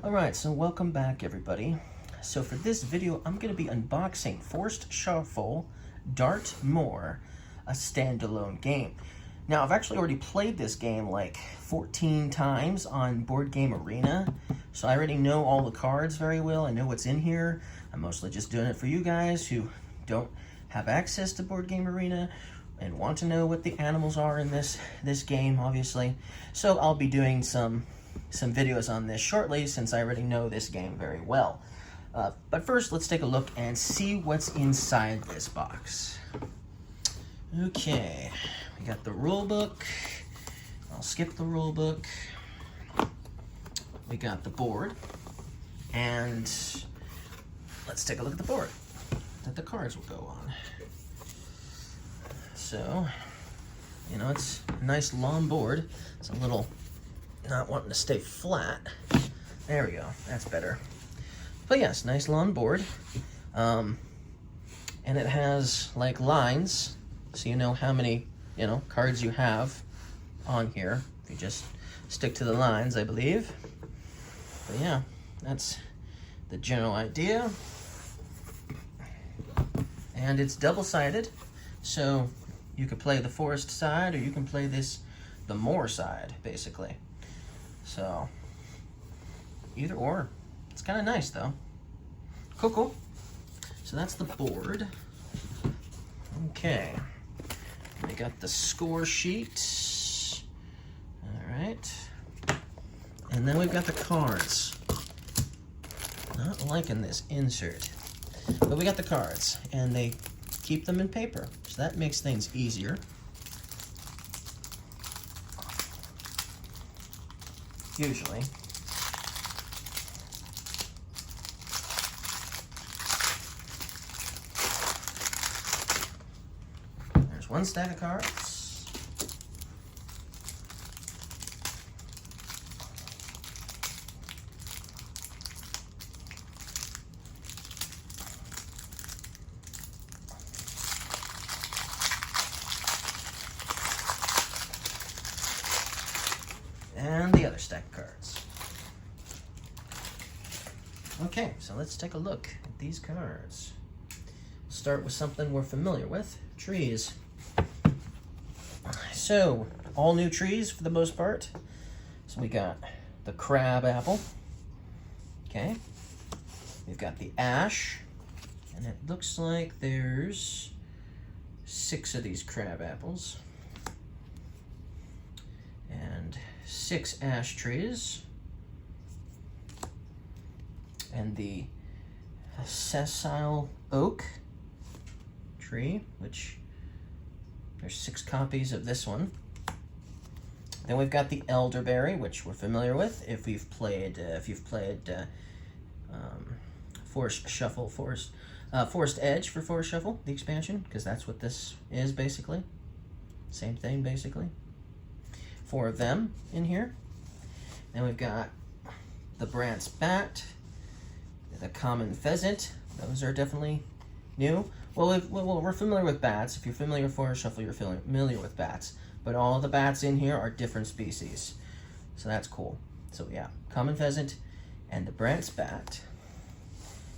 Alright, so welcome back everybody. So for this video, I'm going to be unboxing Forced Shuffle Dartmoor, a standalone game. Now, I've actually already played this game like 14 times on Board Game Arena, so I already know all the cards very well. I know what's in here. I'm mostly just doing it for you guys who don't have access to Board Game Arena and want to know what the animals are in this game, obviously. So I'll be doing some videos on this shortly, since I already know this game very well. But first, let's take a look and see what's inside this box. Okay, we got the rule book. I'll skip the rule book. We got the board, and let's take a look at the board that the cards will go on. So, you know, it's a nice long board. It's a little not wanting to stay flat. There we go, that's better. But yes, nice long board. And it has like lines, so you know how many, cards you have on here. If you just stick to the lines, I believe. But yeah, that's the general idea. And it's double-sided, so you could play the forest side, or you can play the moor side, basically. So, either or. It's kind of nice, though. Cool. So that's the board. Okay. We got the score sheet. All right. And then we've got the cards. Not liking this insert. But we got the cards, and they keep them in paper. So that makes things easier. Usually. There's one stack of cards. And the other stack of cards. Okay, so let's take a look at these cards. We'll start with something we're familiar with, trees. So, all new trees for the most part. So we got the crab apple. Okay. We've got the ash. And it looks like there's 6 of these crab apples. And 6 ash trees, and the sessile oak tree, which there's 6 copies of this one. Then we've got the elderberry, which we're familiar with if you've played Forest Edge for Forest Shuffle, the expansion, because that's what this is basically. Same thing basically. 4 of them in here. Then we've got the Brant's bat, the common pheasant. Those are definitely new. Well, we're familiar with bats. If you're familiar with Forest Shuffle, you're familiar with bats. But all the bats in here are different species. So that's cool. So yeah, common pheasant and the Brant's bat.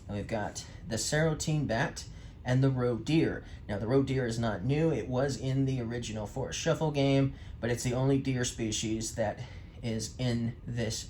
And we've got the serotine bat and the roe deer. Now, the roe deer is not new. It was in the original Forest Shuffle game, but it's the only deer species that is in this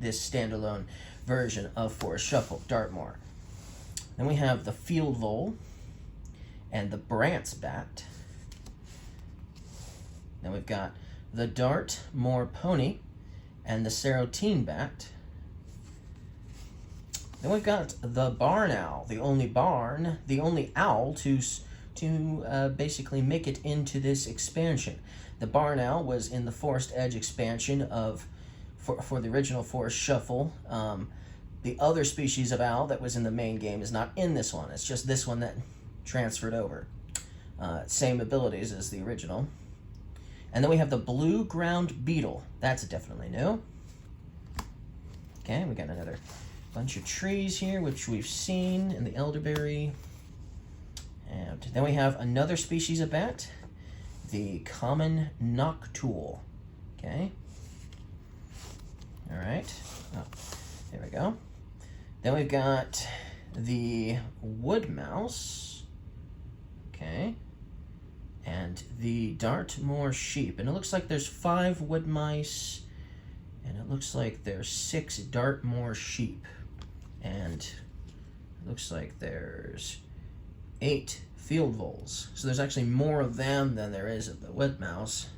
standalone version of Forest Shuffle Dartmoor. Then we have the field vole and the Brant's bat. Then we've got the Dartmoor pony and the serotine bat. Then we've got the barn owl, the only owl to basically make it into this expansion. The barn owl was in the Forest Edge expansion for the original Forest Shuffle. The other species of owl that was in the main game is not in this one. It's just this one that transferred over. Same abilities as the original. And then we have the blue ground beetle. That's definitely new. Okay, we got another bunch of trees here, which we've seen in the elderberry. And then we have another species of bat, the common noctool. Okay. All right. Oh, There we go. Then we've got the wood mouse. Okay. And the Dartmoor sheep. And it looks like there's 5 wood mice. And it looks like there's 6 Dartmoor sheep. And it looks like there's 8 field voles. So there's actually more of them than there is of the wood mouse.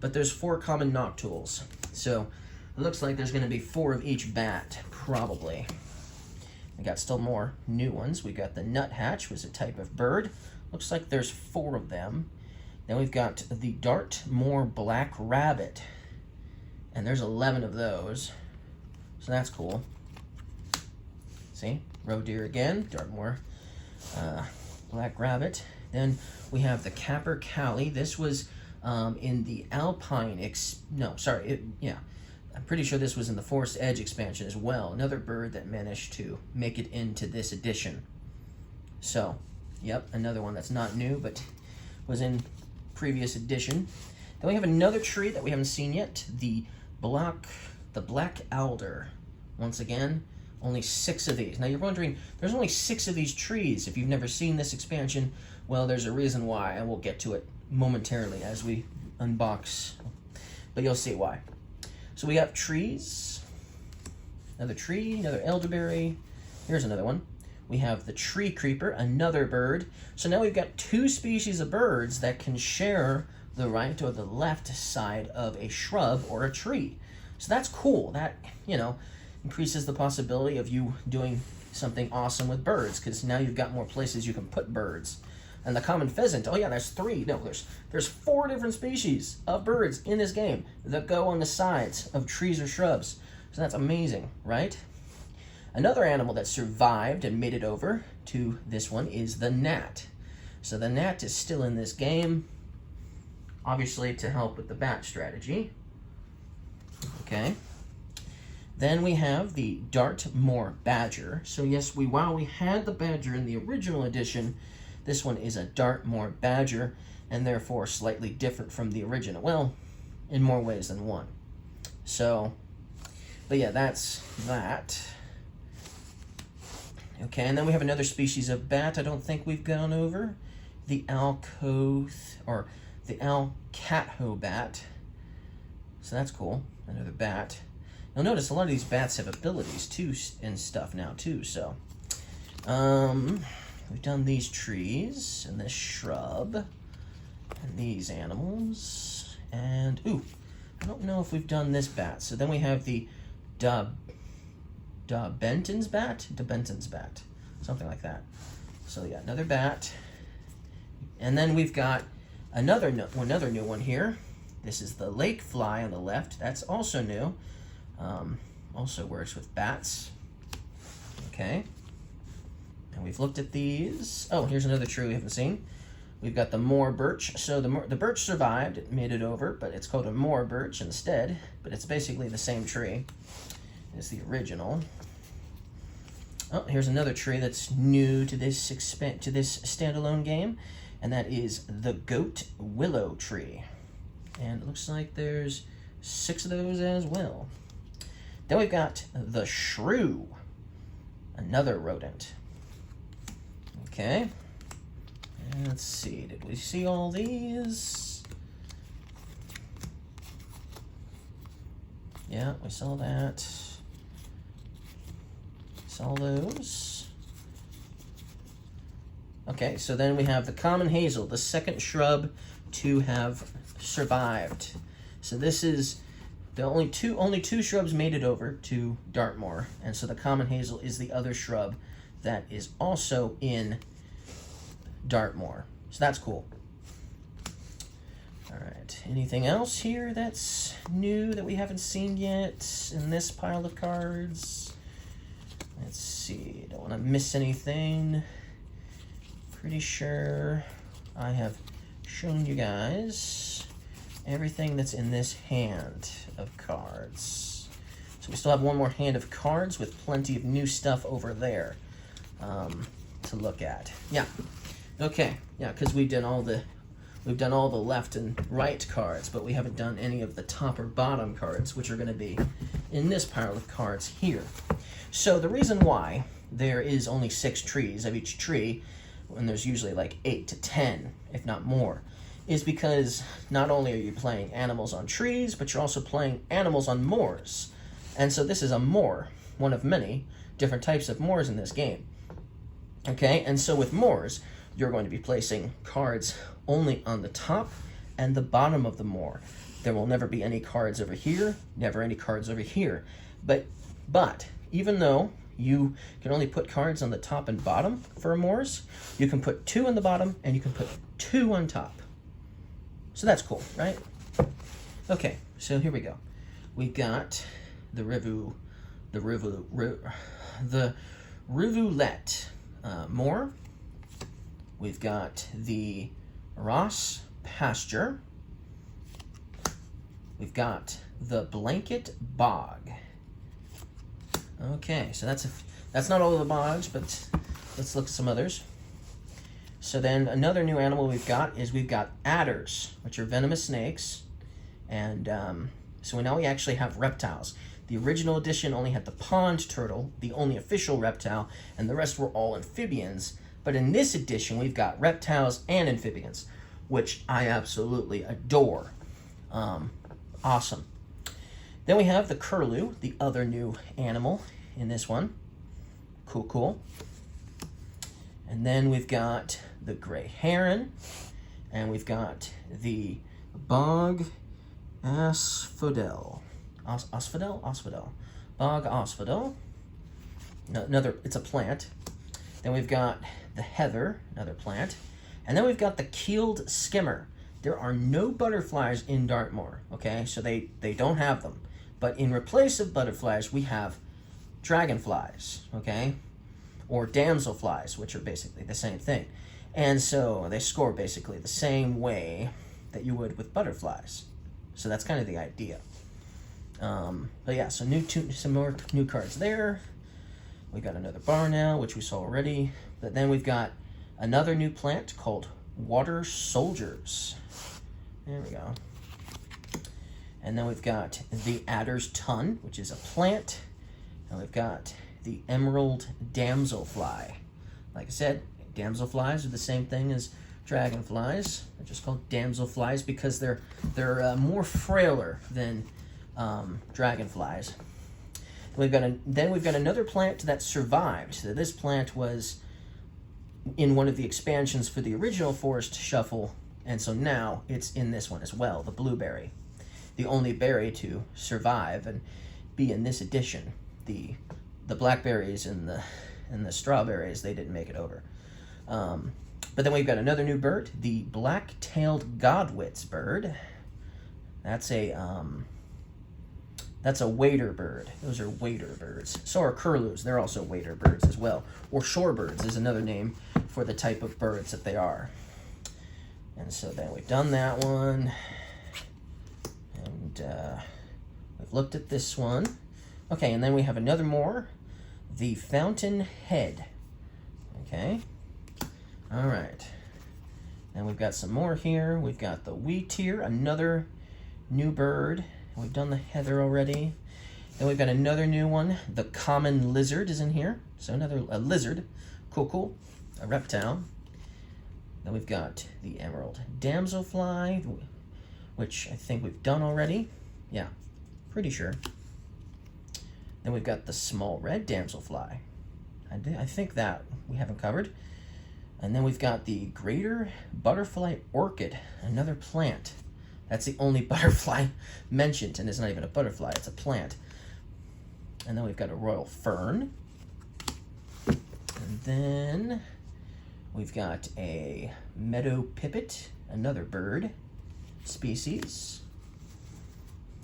But there's 4 common noctules. So it looks like there's going to be 4 of each bat, probably. We got still more new ones. We got the nuthatch, which is a type of bird. Looks like there's 4 of them. Then we've got the Dartmoor black rabbit. And there's 11 of those. So that's cool. See? Roe deer again. Dartmoor black rabbit. Then we have the capercaillie. This was in the Alpine... I'm pretty sure this was in the Forest Edge expansion as well. Another bird that managed to make it into this edition. So, yep, another one that's not new, but was in previous edition. Then we have another tree that we haven't seen yet, the black alder. Once again, only 6 of these. Now you're wondering, there's only 6 of these trees. If you've never seen this expansion, well, there's a reason why, and we'll get to it momentarily as we unbox, but you'll see why. So we have trees, another tree, another elderberry. Here's another one. We have the tree creeper, another bird. So now we've got 2 species of birds that can share the right or the left side of a shrub or a tree. So that's cool. That, increases the possibility of you doing something awesome with birds, because now you've got more places you can put birds. And the common pheasant, oh yeah, there's 3. No, there's 4 different species of birds in this game that go on the sides of trees or shrubs. So that's amazing, right? Another animal that survived and made it over to this one is the gnat. So the gnat is still in this game, obviously to help with the bat strategy. Okay. Then we have the Dartmoor badger. So yes, while we had the badger in the original edition, this one is a Dartmoor badger, and therefore slightly different from the original. Well, in more ways than one. So, but yeah, that's that. Okay, and then we have another species of bat I don't think we've gone over. The Alcatho bat. So that's cool, another bat. You'll notice a lot of these bats have abilities too and stuff now too, so. We've done these trees, and this shrub, and these animals, and, I don't know if we've done this bat. So then we have the Benton's bat, something like that. So yeah, another bat. And then we've got another new one here. This is the lake fly on the left. That's also new. Also works with bats. Okay. And we've looked at these. Oh, here's another tree we haven't seen. We've got the moor birch. So the birch survived, it made it over, but it's called a moor birch instead. But it's basically the same tree as the original. Oh, here's another tree that's new to this standalone game, and that is the goat willow tree. And it looks like there's 6 of those as well. Then we've got the shrew, another rodent. Okay, and let's see, did we see all these? Yeah, we saw that. Saw those. Okay, so then we have the common hazel, the second shrub to have survived. So this is the only two shrubs made it over to Dartmoor, and so the common hazel is the other shrub that is also in Dartmoor. So that's cool. All right, anything else here that's new that we haven't seen yet in this pile of cards? Let's see, don't want to miss anything. Pretty sure I have shown you guys everything that's in this hand of cards. So we still have one more hand of cards with plenty of new stuff over there to look at. Yeah, okay, yeah, because we've done all the left and right cards, but we haven't done any of the top or bottom cards, which are going to be in this pile of cards here. So the reason why there is only 6 trees of each tree, when there's usually like 8 to 10, if not more, is because not only are you playing animals on trees, but you're also playing animals on moors. And so this is a moor, one of many different types of moors in this game. Okay, and so with moors, you're going to be placing cards only on the top and the bottom of the moor. There will never be any cards over here, never any cards over here. But even though you can only put cards on the top and bottom for moors, you can put 2 on the bottom and you can put 2 on top. So that's cool, right? Okay, so here we go. We've got the Rivulet moor. We've got the Ross pasture. We've got the Blanket bog. Okay, so that's not all of the bogs, but let's look at some others. So then another new animal we've got adders, which are venomous snakes. And so now we actually have reptiles. The original edition only had the pond turtle, the only official reptile, and the rest were all amphibians. But in this edition, we've got reptiles and amphibians, which I absolutely adore. Awesome. Then we have the curlew, the other new animal in this one. Cool. And then we've got the gray heron, and we've got the bog asphodel. Asphodel? Bog asphodel. No, it's a plant. Then we've got the heather, another plant. And then we've got the keeled skimmer. There are no butterflies in Dartmoor, okay? So they don't have them. But in replace of butterflies, we have dragonflies, okay? Or damselflies, which are basically the same thing. And so they score basically the same way that you would with butterflies. So that's kind of the idea. But yeah, so some more new cards there. We got another bar now, which we saw already. But then we've got another new plant called water soldiers. There we go. And then we've got the adder's ton, which is a plant. And we've got the emerald damselfly. Like I said, damselflies are the same thing as dragonflies. They're just called damselflies because they're more frailer than dragonflies. Then we've got another plant that survived. So this plant was in one of the expansions for the original Forest Shuffle, and so now it's in this one as well, the blueberry. The only berry to survive and be in this edition. The blackberries and the strawberries, they didn't make it over. But then we've got another new bird, the black-tailed godwit's bird. That's a wader bird. Those are wader birds. So are curlews. They're also wader birds as well. Or shorebirds is another name for the type of birds that they are. And so then we've done that one. And we've looked at this one. Okay, and then we have another more. The fountain head. Okay. All right. And we've got some more here. We've got the wheatear, another new bird. We've done the heather already. Then we've got another new one. The common lizard is in here. So a lizard. Cool. A reptile. Then we've got the emerald damselfly, which I think we've done already. Yeah, pretty sure. Then we've got the small red damselfly. I think that we haven't covered. And then we've got the greater butterfly orchid, another plant. That's the only butterfly mentioned, and it's not even a butterfly, it's a plant. And then we've got a royal fern. And then we've got a meadow pipit, another bird species.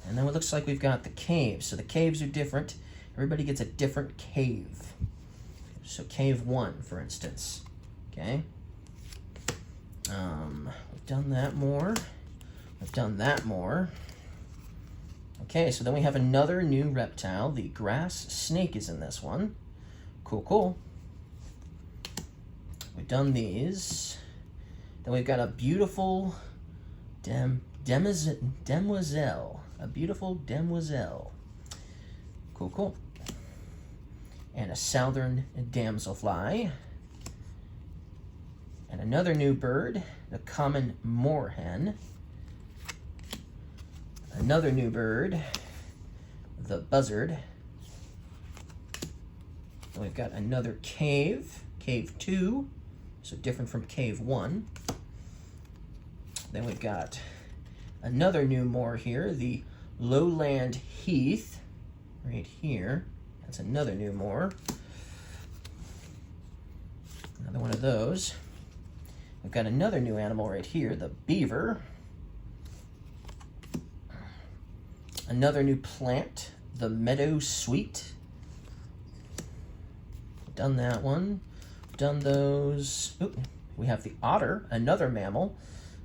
And then it looks like we've got the caves. So the caves are different. Everybody gets a different cave. So cave 1, for instance. Okay. We've done that more. We've done that more. Okay, so then we have another new reptile. The grass snake is in this one. Cool. We've done these. Then we've got a beautiful demoiselle. A beautiful demoiselle. Cool, cool. And a southern damselfly. And another new bird, the common moorhen. Another new bird, the buzzard. And we've got another cave, cave 2, so different from cave 1. Then we've got another new moor here, the lowland heath, right here. That's another new moor. Another one of those. We've got another new animal right here, the beaver. Another new plant, the meadow sweet. Done that one. Done those. Ooh, we have the otter, another mammal.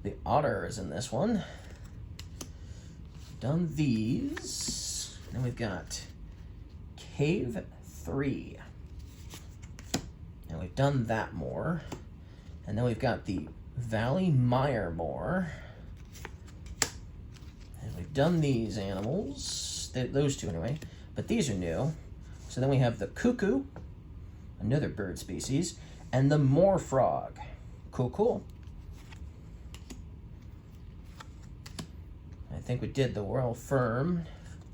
The otter is in this one. Done these. Then we've got cave 3. And we've done that moor. And then we've got the Valley Mire moor. And we've done these animals, those two anyway, but these are new. So then we have the cuckoo, another bird species, and the moor frog. Cool, cool. I think we did the royal fern,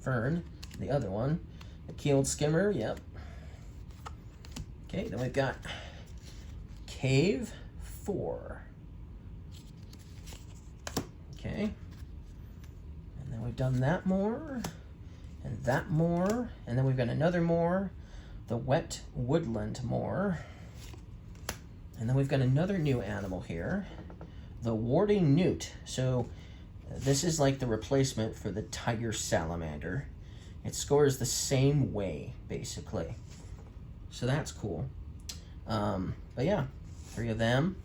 the other one. The keeled skimmer, yep. Okay, then we've got cave 4. Okay. And then we've done that moor, and that moor, and then we've got another moor, the wet woodland moor. And then we've got another new animal here, the warty newt. So this is like the replacement for the tiger salamander. It scores the same way, basically. So that's cool. But yeah, 3 of them,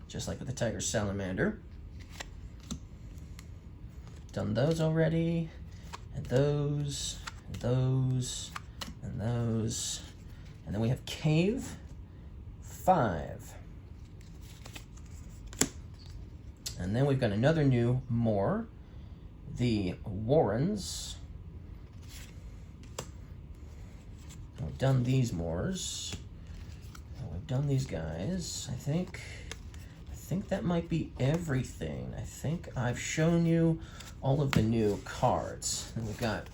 just like with the tiger salamander. Done those already, and those, and those, and those. And then we have cave 5. And then we've got another new moor, the Warrens. And we've done these moors. And we've done these guys, I think. I think that might be everything. I think I've shown you all of the new cards. And we've got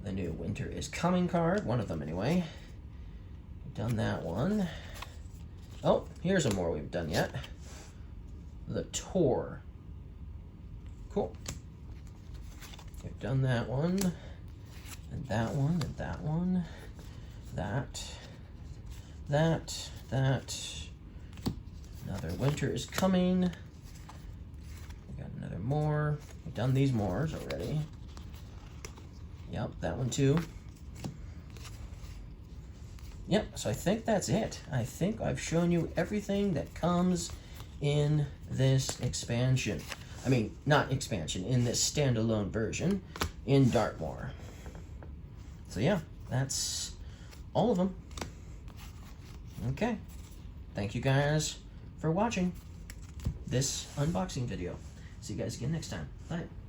the new Winter is Coming card, one of them anyway. We've done that one. Oh, here's a more we've done yet. The Tour. Cool. We've done that one, and that one, and that one, that. Another Winter is Coming. We got another more. We've done these moors already. Yep, that one too. Yep, so I think that's it. I think I've shown you everything that comes in this expansion. I mean, not expansion, in this standalone version in Dartmoor. So yeah, that's all of them. Okay, thank you guys for watching this unboxing video. See you guys again next time. Bye.